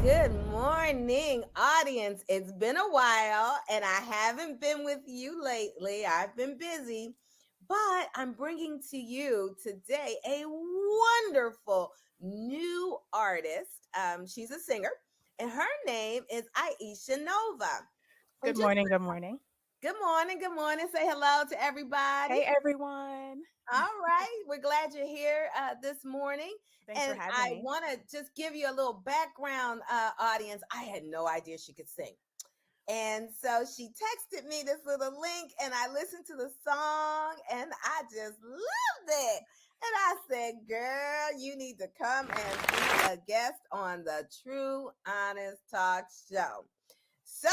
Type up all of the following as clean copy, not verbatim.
Good morning, audience. It's been a while and I haven't been with you lately. I've been busy, but I'm bringing to you today a wonderful new artist. She's a singer, and her name is Iesha Nova. And Good just morning. Good morning. good morning, good morning. Say hello to everybody. Hey, everyone. All right. We're glad you're here this morning. Thanks for And having I me. want to just give you a little background, audience. I had no idea she could sing. And so she texted me this little link, and I listened to the song, and I just loved it. And I said, girl, you need to come and be a guest on the True Honest Talk Show. So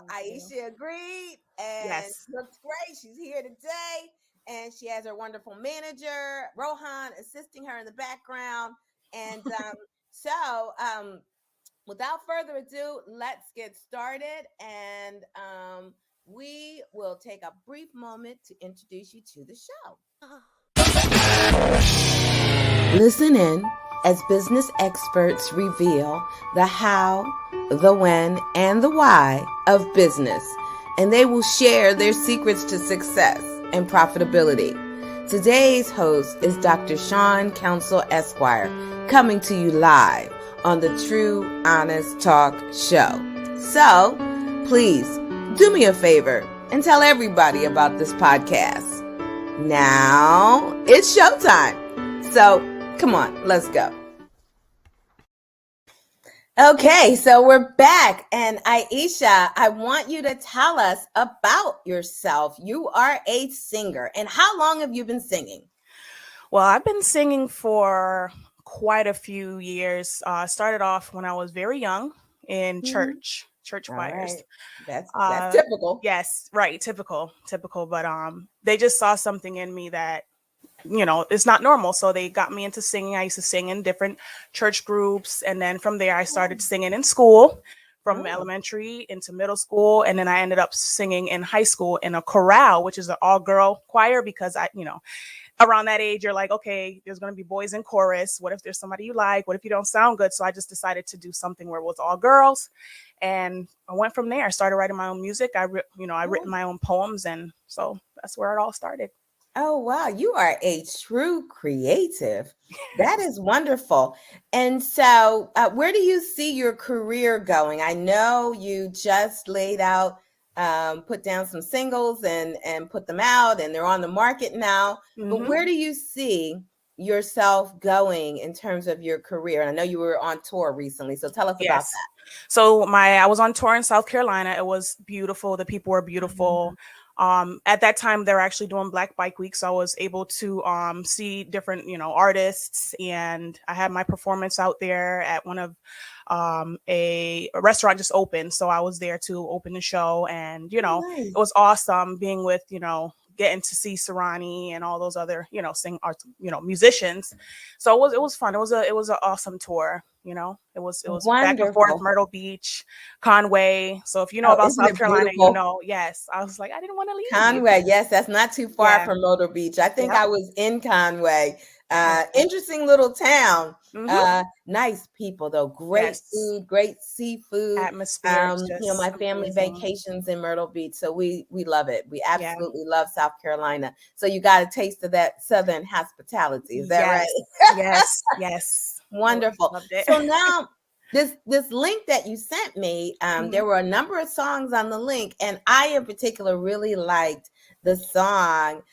Thank you. Thank you. Aisha agreed and Yes. looks great. She's here today and she has her wonderful manager, Rohan, assisting her in the background. And so, without further ado, let's get started. And we will take a brief moment to introduce you to the show. Listen in as business experts reveal the how, the when, and the why of business, and they will share their secrets to success and profitability. Today's host is Dr. Sean Council Esquire, coming to you live on the True Honest Talk Show. So, please do me a favor and tell everybody about this podcast. Now it's showtime. So, come on, let's go. Okay, so we're back. And Iesha, I want you to tell us about yourself. You are a singer. And how long have you been singing? Well, I've been singing for quite a few years. Started off when I was very young in church All choirs. right. That's Uh, typical. yes, right, typical. But they just saw something in me that it's not normal. So they got me into singing. I used to sing in different church groups. And then from there, I started singing in school from Oh, elementary into middle school. And then I ended up singing in high school in a chorale, which is an all girl choir, because around that age, you're like, okay, there's going to be boys in chorus. What if there's somebody you like? What if you don't sound good? So I just decided to do something where it was all girls. And I went from there. I started writing my own music. I written my own poems. And so that's where it all started. oh, wow. You are a true creative. That is wonderful. And so, where do you see your career going? I know you just laid out, put down some singles and put them out, and they're on the market now. But Mm-hmm. where do you see yourself going in terms of your career? And I know you were on tour recently, so tell us about Yes. So I was on tour in South Carolina. It was beautiful. The people were that. beautiful. At that time they were actually doing Black Bike Week, so I was able to see different artists, and I had my performance out there at one of a restaurant just opened, so I was there to open the show, and Oh, it nice. was awesome being with getting to see Sarani and all those other sing art musicians. So it was fun. It was an awesome tour. It was back and forth, Wonderful. Myrtle Beach, Conway. So if you know Oh, about isn't South it Carolina, beautiful? yes. I was like, I didn't want to leave. Conway, yes, that's not too far Yeah. from Myrtle Beach. I think Yep. I was in Conway. Okay. Interesting little town. Mm-hmm. Nice people though. Great Yes. food, great seafood. Atmosphere is My just family amazing. vacations in Myrtle Beach, so we love it. We Yeah. absolutely love South Carolina. So you got a taste of that Southern hospitality. Is that right? Yes. Yes. Yes. Wonderful. Loved it. So now this link that you sent me, Mhm. there were a number of songs on the link, and I in particular really liked the song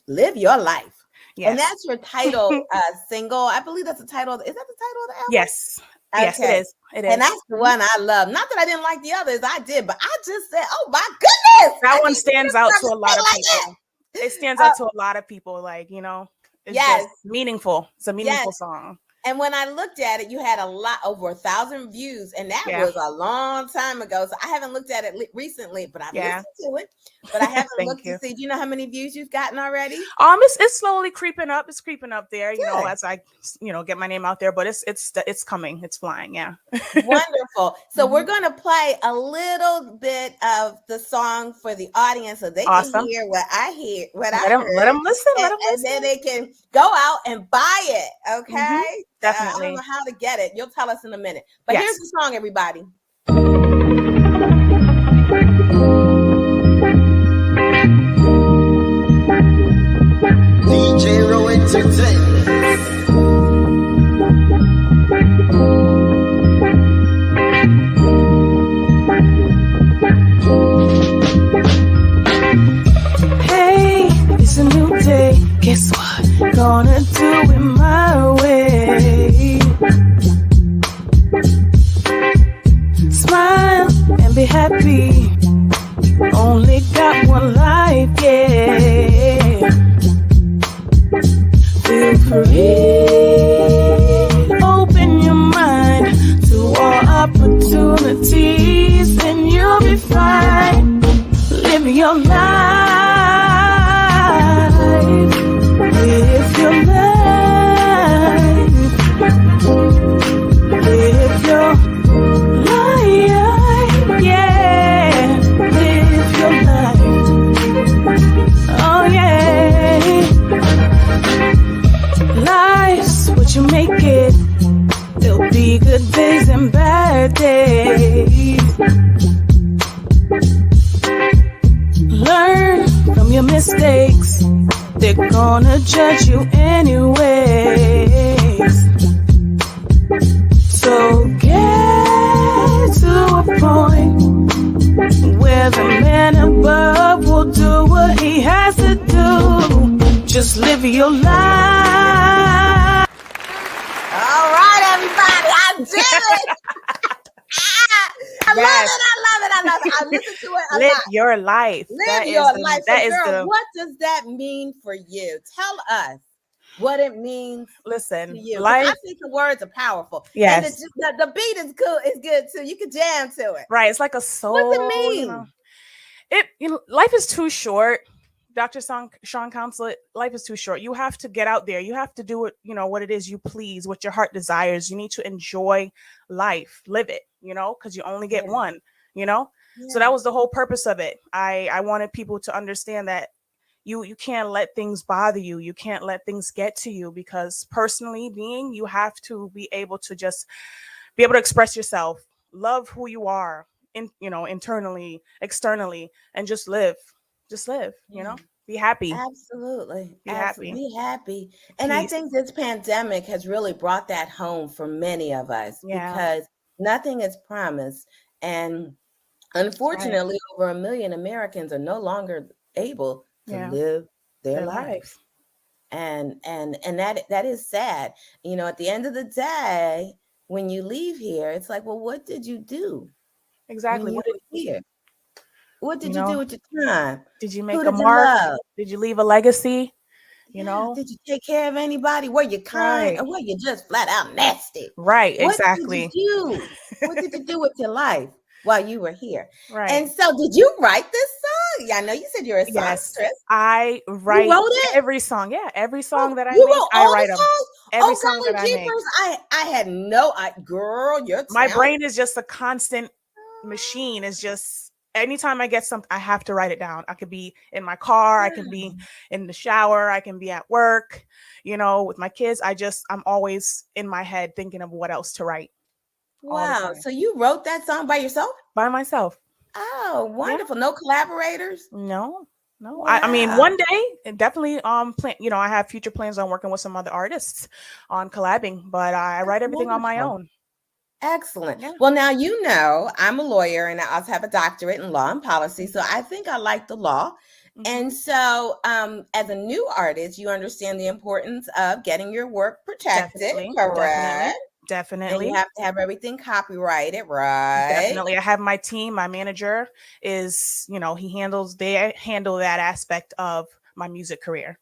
"Live Your Life," and Yes. that's your title single. I believe that's the title. Is that the title of the Yes. album? Yes, it Okay, is. It and is. that's the Mhm. one I love. Not that I didn't like the others, I did, but I just said, "Oh my goodness, I That one need to hear stands out to a something lot of like that." people. It stands out to a lot of people. Like, it's Yes, just meaningful. It's a yes. meaningful song. And when I looked at it, you had a lot over 1,000 views, and that Yeah. was a long time ago. So I haven't looked at it recently, but I've Yeah. listened to it. But I haven't Thank looked to you. see. Do you know how many views you've gotten already? It's slowly creeping up. It's creeping up there, Good. as I, get my name out there, but it's coming. It's flying. Yeah. Wonderful. So we're Hmm. going to play a little bit of the song for the audience so they can Awesome. hear what I Let them heard, listen. Let them and then listen. they can go out and buy it. Hmm. Okay. I don't Definitely. know how to get it. You'll tell us in a minute. But Yes. here's the song, everybody. DJ Row Entertainment. Hey, it's a new day. Guess what? Gonna do it my way. Smile and be happy. Only got one life, yeah. Feel free. Open your mind to all opportunities, and you'll be fine. Live your life. Live your life. Live your life. Yeah. Live your life. Oh, yeah. Life's what you make it. There'll be good days and bad days. Learn from your mistakes. They're gonna judge you anyways. So get to a point where the man above will do what he has to do. Just live your life. All right, everybody. I did it. I love Yes. it. I love it. I love it. I listen to it a Live lot. your life. Live your life. So, girl, what does that mean for you? Tell us what it means Listen, to you. 'Cause life. I think the words are powerful. Yes. And the beat is cool. It's good too. You can jam to it. Right. It's like a soul. What's it mean? Life is too short. Dr. Sean Counsel, life is too short. You have to get out there. You have to do it, what it is you please, what your heart desires. You need to enjoy life, live it, because you only get one, So that was the whole purpose of it. I wanted people to understand that you can't let things bother you. You can't let things get to you, because personally being, you have to be able to just be able to express yourself, love who you are, internally, externally, and just live, be happy. Absolutely. Be happy. Be happy. And I think this pandemic has really brought that home for many of us, because nothing is promised. And unfortunately, over 1 million Americans are no longer able to live their lives. And that is sad. At the end of the day, when you leave here, it's like, well, what did you do? Exactly. When you were here? What did you do with your time? Did you make Who a did you mark? love? Did you leave a legacy? Did you take care of anybody? Were you kind, or were you just flat out nasty? Right, What exactly. did you do? What did you do with your life while you were here? Right. And so, did you write this song? Yeah, I know you said you're a songstress. I write every song. Yeah, every song that I make, I write them. Every song that I make. I had no girl, you're my brain is just a constant machine. It's just anytime I get something, I have to write it down. I could be in my car, I can be in the shower, I can be at work, with my kids. I'm always in my head thinking of what else to write. Wow. So you wrote that song by yourself? By myself. Oh, wonderful. No collaborators? No. Wow. I mean, one day, definitely, I have future plans on working with some other artists on collabing, but I write everything on my own. Excellent. Yeah. Well, now, I'm a lawyer, and I also have a doctorate in law and policy. So I think I like the law. Mm-hmm. And so as a new artist, you understand the importance of getting your work protected, correct? Definitely. And you have to have everything copyrighted, right? Definitely. I have my team. My manager is, they handle that aspect of my music career.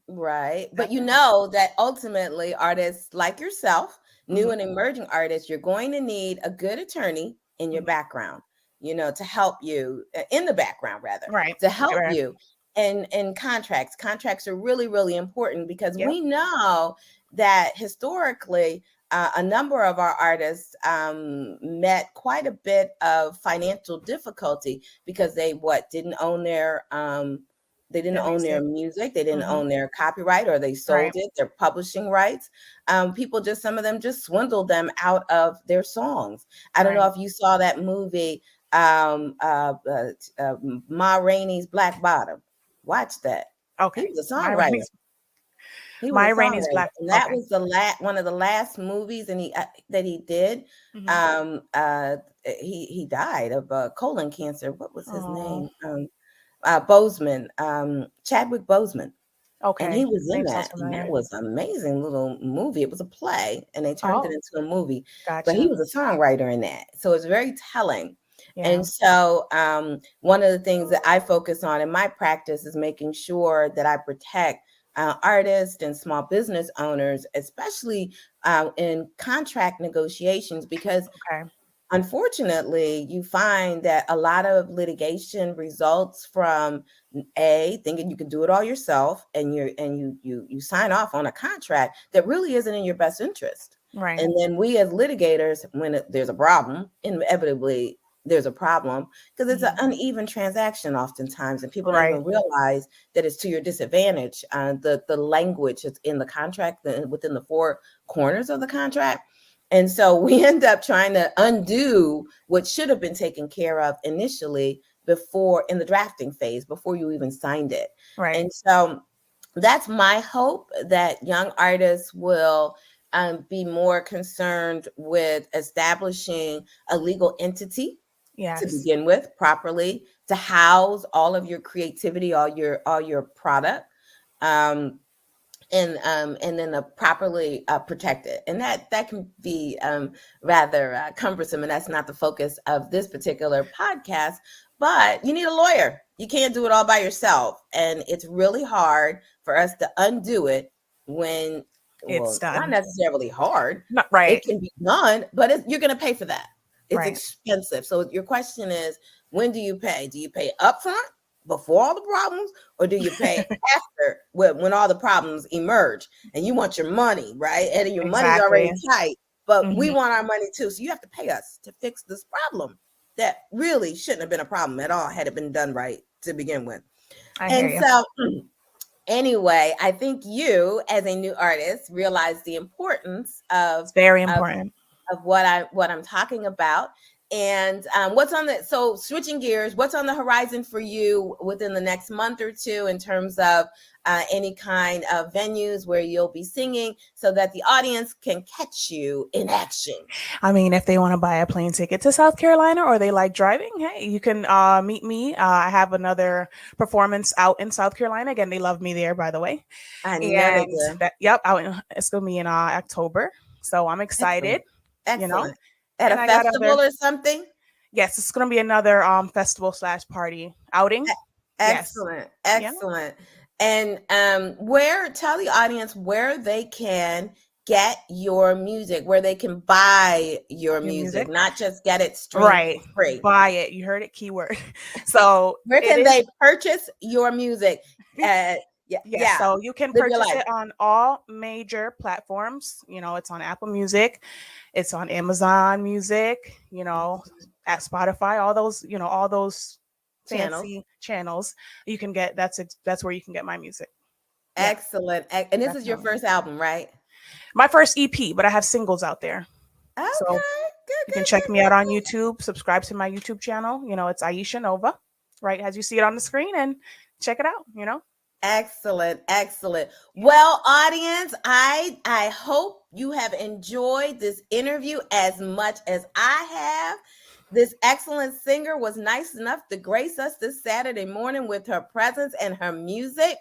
Right. But that ultimately artists like yourself, new and emerging artists, you're going to need a good attorney in your background, to help you in the background, rather, right, to help you. And contracts are really, really important, because we know that historically a number of our artists met quite a bit of financial difficulty because they didn't own their They didn't Their own their music. music. They didn't Mhm. own their copyright, or they sold Right. it, their publishing rights. People just, some of them just swindled them out of their songs. I don't know Right. if you saw that movie, Ma Rainey's Black Bottom. Watch that. He Okay. was a My songwriter. Rainey's He was My a Rainey's songwriter, Black. and that Okay. was the one of the last movies, and he that he did. Mhm. He died of colon cancer. What was his Oh, name? Bozeman, Chadwick Boseman, and he okay. was in Name sounds that, and that familiar. was an amazing little movie. It was a play, and they turned it Oh, into a movie. But he gotcha. was a songwriter in that, so it's very telling. Yeah. And so, one of the things that I focus on in my practice is making sure that I protect artists and small business owners, especially in contract negotiations, because Okay. unfortunately, you find that a lot of litigation results from thinking you can do it all yourself, and you sign off on a contract that really isn't in your best interest. Right. And then we as litigators, when there's a problem, inevitably there's a problem, because it's an Mhm. uneven transaction oftentimes, and people don't Right. even realize that it's to your disadvantage. The language is in the contract, within the four corners of the contract. And so we end up trying to undo what should have been taken care of initially, before, in the drafting phase, before you even signed it. Right. And so that's my hope, that young artists will be more concerned with establishing a legal entity to Yes. begin with, properly, to house all of your creativity, all your product. And then properly protect it, and that can be rather cumbersome, and that's not the focus of this particular podcast. But you need a lawyer. You can't do it all by yourself, and it's really hard for us to undo it when, It's well, not done. necessarily hard. Not It right. can be done, but you're going to pay for that. It's Right. expensive. So your question is, when do you pay? Do you pay upfront before all the problems, or do you pay after, when all the problems emerge and you want your money, right? And your money's already Exactly. tight, but we Mhm. want our money too. So you have to pay us to fix this problem that really shouldn't have been a problem at all had it been done right to begin with. I hear And you. so anyway, I think you, as a new artist, realize the importance It's very of important. what I'm talking about. And what's on the, so switching gears, what's on the horizon for you within the next month or two, in terms of any kind of venues where you'll be singing, so that the audience can catch you in action? I mean, if they want to buy a plane ticket to South Carolina, or they like driving, hey, you can meet me. I have another performance out in South Carolina. Again, they love me there, by the way. I know they And do. it's gonna be in October. So I'm excited. Excellent. You know, Excellent. At a and I got festival or something? yes, it's gonna be another festival / party outing. Yes. Excellent. Yeah. Excellent. And tell the audience where they can get your music, where they can buy your Your music, music. not just get it streamed Right. for free. Buy it. You heard it. Keyword. So Where can they purchase your music? Yes. Yeah. So you can Live your purchase life. it on all major platforms. It's on Apple Music, it's on Amazon Music, at Spotify, all those fancy channels. You can get that's where you can get my music. Yeah, Excellent. And this is your definitely. first album, right? My first EP, but I have singles out there. Okay. So Good, you can good, check good, me out good, on good. YouTube, subscribe to my YouTube channel. It's Iesha Nova, right as you see it on the screen, and check it out. Excellent, excellent. Well, audience, I hope you have enjoyed this interview as much as I have. This excellent singer was nice enough to grace us this Saturday morning with her presence and her music.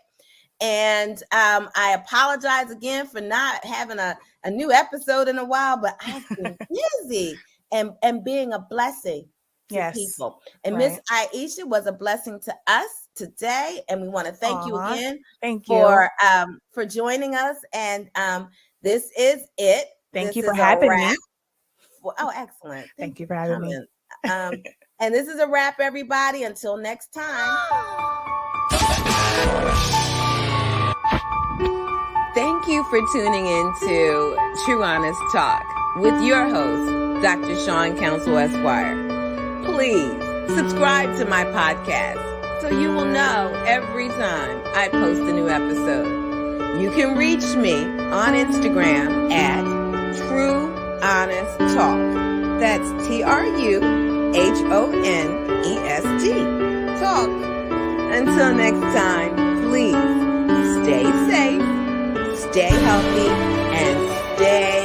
And I apologize again for not having a new episode in a while, but I've been busy and being a blessing to Yes. people. And Right. Miss Iesha was a blessing to us today, and we want to thank you Aw, again thank you. for joining us. And this is it. Thank This you for is a having wrap. me. Oh, excellent. Thank you for having me. And this is a wrap, everybody. Until next time. Thank you for tuning in to Truhonest Talk with your host, Dr. Sean Council Esquire. Please subscribe to my podcast, so you will know every time I post a new episode. You can reach me on Instagram at Truhonest Talk. That's TRUHONEST. Talk. Until next time, please stay safe, stay healthy, and stay